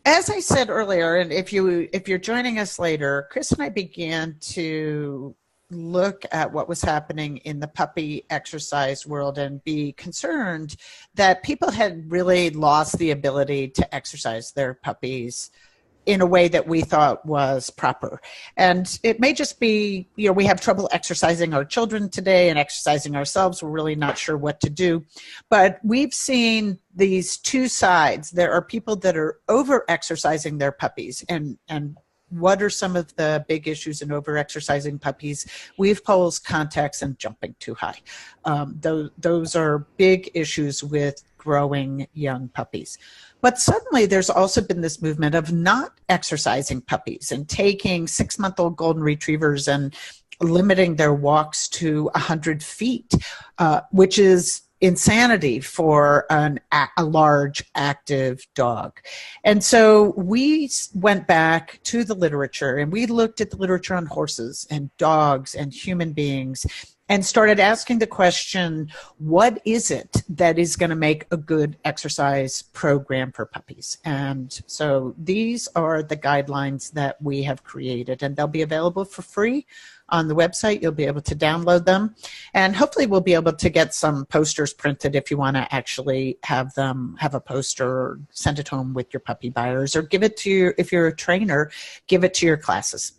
as I said earlier, and if you're joining us later, Chris and I began to look at what was happening in the puppy exercise world and be concerned that people had really lost the ability to exercise their puppies in a way that we thought was proper. And it may just be, we have trouble exercising our children today and exercising ourselves. We're really not sure what to do. But we've seen these two sides. There are people that are over-exercising their puppies. And what are some of the big issues in over-exercising puppies? Weave poles, contacts, and jumping too high. Those are big issues with growing young puppies. But suddenly there's also been this movement of not exercising puppies and taking 6-month-old golden retrievers and limiting their walks to 100 feet, which is insanity for a large active dog. And so we went back to the literature and we looked at the literature on horses and dogs and human beings and started asking the question, what is it that is going to make a good exercise program for puppies? And so these are the guidelines that we have created, and they'll be available for free on the website. You'll be able to download them, and hopefully we'll be able to get some posters printed if you want to actually have a poster or send it home with your puppy buyers, or give it to your, if you're a trainer, give it to your classes.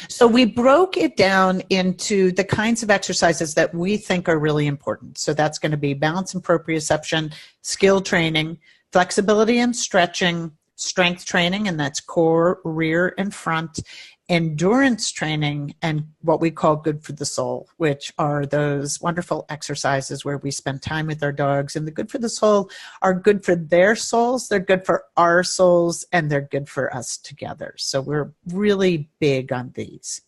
So we broke it down into the kinds of exercises that we think are really important. So that's going to be balance and proprioception, skill training, flexibility and stretching, strength training, and that's core, rear, and front, endurance training, and what we call good for the soul, which are those wonderful exercises where we spend time with our dogs. And the good for the soul are good for their souls, they're good for our souls, and they're good for us together. So we're really big on these.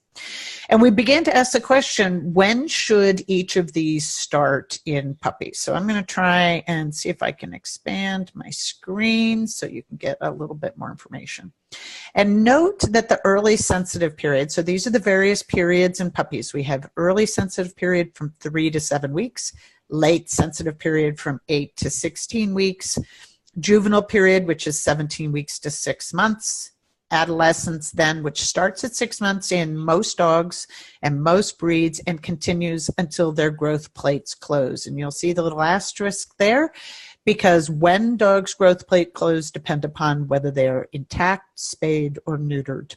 And we began to ask the question, when should each of these start in puppies? So I'm going to try and see if I can expand my screen so you can get a little bit more information. And note that the early sensitive period, so these are the various periods in puppies. We have early sensitive period from 3 to 7 weeks, late sensitive period from 8 to 16 weeks, juvenile period, which is 17 weeks to 6 months, adolescence then, which starts at 6 months in most dogs and most breeds and continues until their growth plates close. And you'll see the little asterisk there, because when dogs' growth plate close depend upon whether they are intact, spayed, or neutered.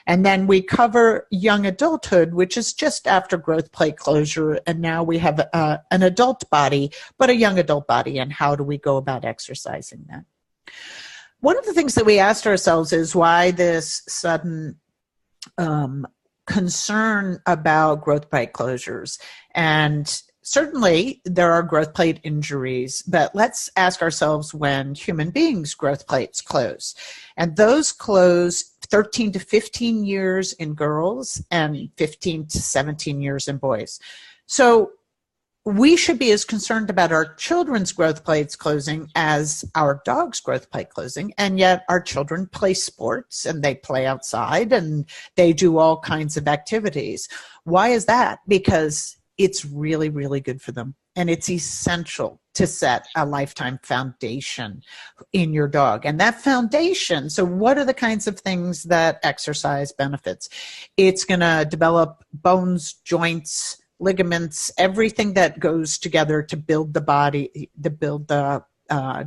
And then we cover young adulthood, which is just after growth plate closure, and now we have an adult body, but a young adult body, and how do we go about exercising that? One of the things that we asked ourselves is why this sudden concern about growth plate closures. And certainly there are growth plate injuries, but let's ask ourselves when human beings' growth plates close. And those close 13 to 15 years in girls and 15 to 17 years in boys. So we should be as concerned about our children's growth plates closing as our dog's growth plate closing, and yet our children play sports and they play outside and they do all kinds of activities. Why is that? Because it's really, really good for them, and it's essential to set a lifetime foundation in your dog. And that foundation, so what are the kinds of things that exercise benefits? It's going to develop bones, joints, ligaments, everything that goes together to build the body, to build the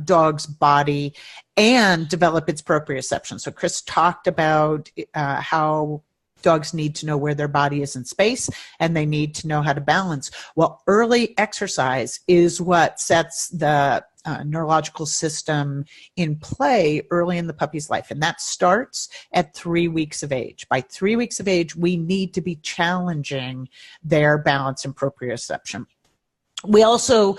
dog's body and develop its proprioception. So Chris talked about how dogs need to know where their body is in space, and they need to know how to balance. Well, early exercise is what sets the neurological system in play early in the puppy's life, and that starts at 3 weeks of age. By 3 weeks of age, we need to be challenging their balance and proprioception. We also,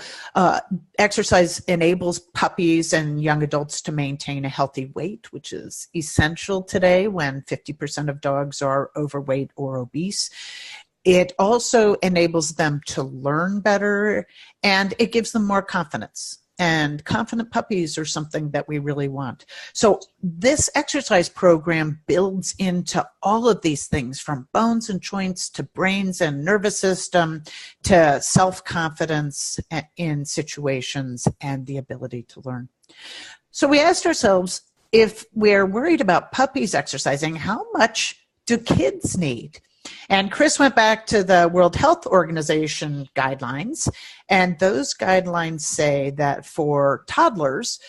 exercise enables puppies and young adults to maintain a healthy weight, which is essential today when 50% of dogs are overweight or obese. It also enables them to learn better, and it gives them more confidence. And confident puppies are something that we really want. So this exercise program builds into all of these things, from bones and joints to brains and nervous system to self-confidence in situations and the ability to learn. So we asked ourselves, if we're worried about puppies exercising, how much do kids need? And Chris went back to the World Health Organization guidelines, and those guidelines say that for toddlers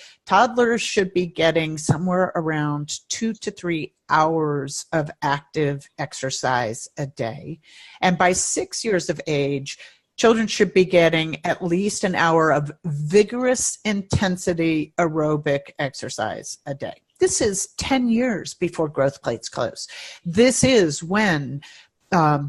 should be getting somewhere around 2 to 3 hours of active exercise a day. And by 6 years of age, children should be getting at least an hour of vigorous intensity aerobic exercise a day. This is 10 years before growth plates close. This is when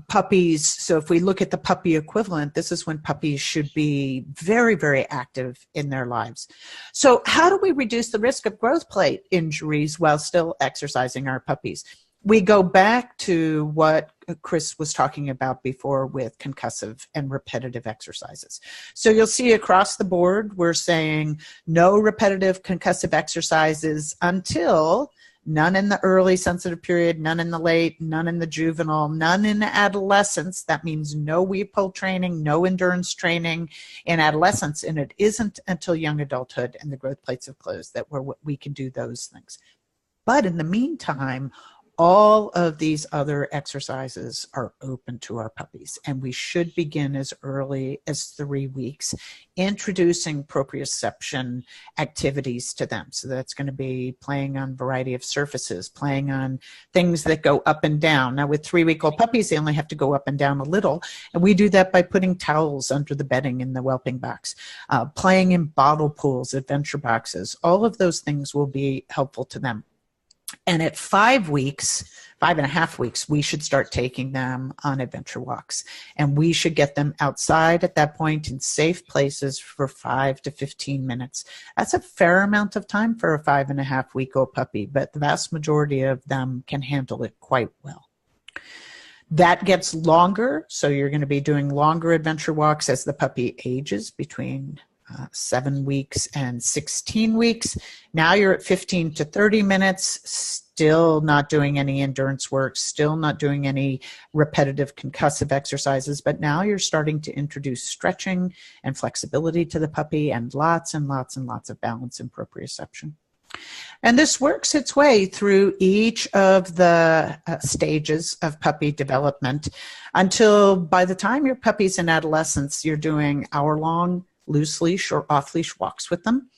puppies, so if we look at the puppy equivalent, this is when puppies should be very, very active in their lives. So how do we reduce the risk of growth plate injuries while still exercising our puppies? We go back to what Chris was talking about before with concussive and repetitive exercises. So you'll see across the board, we're saying no repetitive concussive exercises until none in the early sensitive period, none in the late, none in the juvenile, none in adolescence. That means no weave pull training, no endurance training in adolescence. And it isn't until young adulthood and the growth plates have closed that we can do those things. But in the meantime, all of these other exercises are open to our puppies, and we should begin as early as 3 weeks introducing proprioception activities to them. So that's going to be playing on a variety of surfaces, playing on things that go up and down. Now with 3-week-old puppies, they only have to go up and down a little, and we do that by putting towels under the bedding in the whelping box, playing in bottle pools, adventure boxes. All of those things will be helpful to them. And at 5 weeks, 5.5 weeks, we should start taking them on adventure walks. And we should get them outside at that point in safe places for 5 to 15 minutes. That's a fair amount of time for a 5.5-week-old puppy, but the vast majority of them can handle it quite well. That gets longer, so you're going to be doing longer adventure walks as the puppy ages between 7 weeks and 16 weeks. Now you're at 15 to 30 minutes, still not doing any endurance work, still not doing any repetitive concussive exercises, but now you're starting to introduce stretching and flexibility to the puppy and lots and lots and lots of balance and proprioception. And this works its way through each of the stages of puppy development until by the time your puppy's in adolescence, you're doing hour-long loose leash or off leash walks with them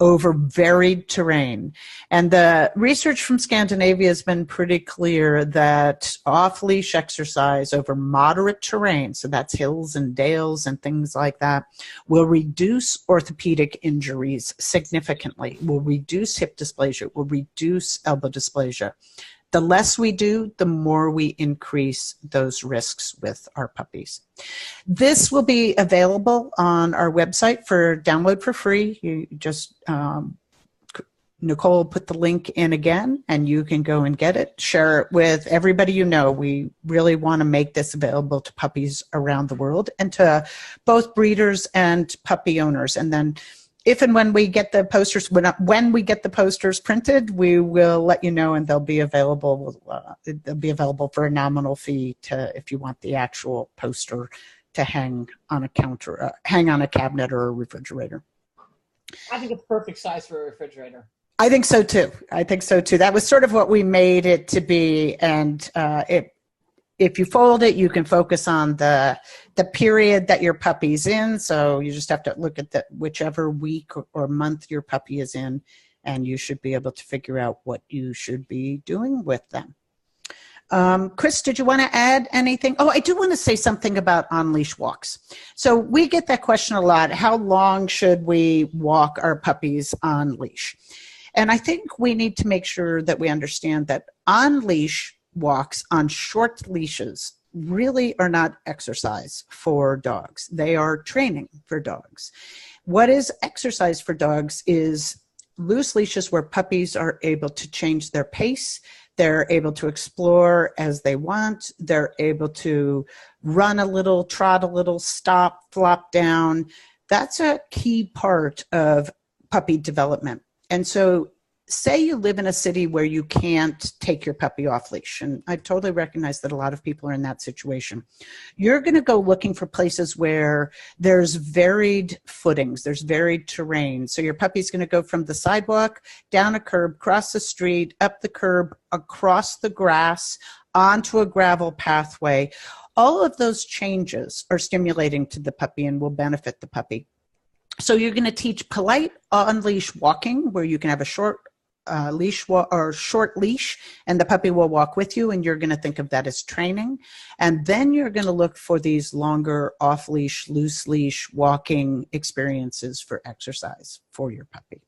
over varied terrain. And the research from Scandinavia has been pretty clear that off leash exercise over moderate terrain, so that's hills and dales and things like that, will reduce orthopedic injuries significantly, will reduce hip dysplasia, will reduce elbow dysplasia. The less we do, the more we increase those risks with our puppies. This will be available on our website for download for free. You just, Nicole put the link in again, and you can go and get it. Share it with everybody you know. We really want to make this available to puppies around the world and to both breeders and puppy owners. And then if and when we get the posters, when we get the posters printed, we will let you know, and they'll be available. They'll be available for a nominal fee if you want the actual poster to hang on a counter, hang on a cabinet or a refrigerator. I think it's perfect size for a refrigerator. I think so too. I think so too. That was sort of what we made it to be, and if you fold it, you can focus on the period that your puppy's in. So you just have to look at whichever week or month your puppy is in, and you should be able to figure out what you should be doing with them. Chris, did you want to add anything? Oh, I do want to say something about on-leash walks. So we get that question a lot. How long should we walk our puppies on leash? And I think we need to make sure that we understand that on-leash walks on short leashes really are not exercise for dogs. They are training for dogs. What is exercise for dogs is loose leashes where puppies are able to change their pace. They're able to explore as they want. They're able to run a little, trot a little, stop, flop down. That's a key part of puppy development. And so say you live in a city where you can't take your puppy off leash, and I totally recognize that a lot of people are in that situation. You're going to go looking for places where there's varied footings, there's varied terrain. So your puppy's going to go from the sidewalk, down a curb, cross the street, up the curb, across the grass, onto a gravel pathway. All of those changes are stimulating to the puppy and will benefit the puppy. So you're going to teach polite on-leash walking, where you can have a short leash or short leash, and the puppy will walk with you, and you're going to think of that as training. And then you're going to look for these longer off-leash, loose leash walking experiences for exercise for your puppy.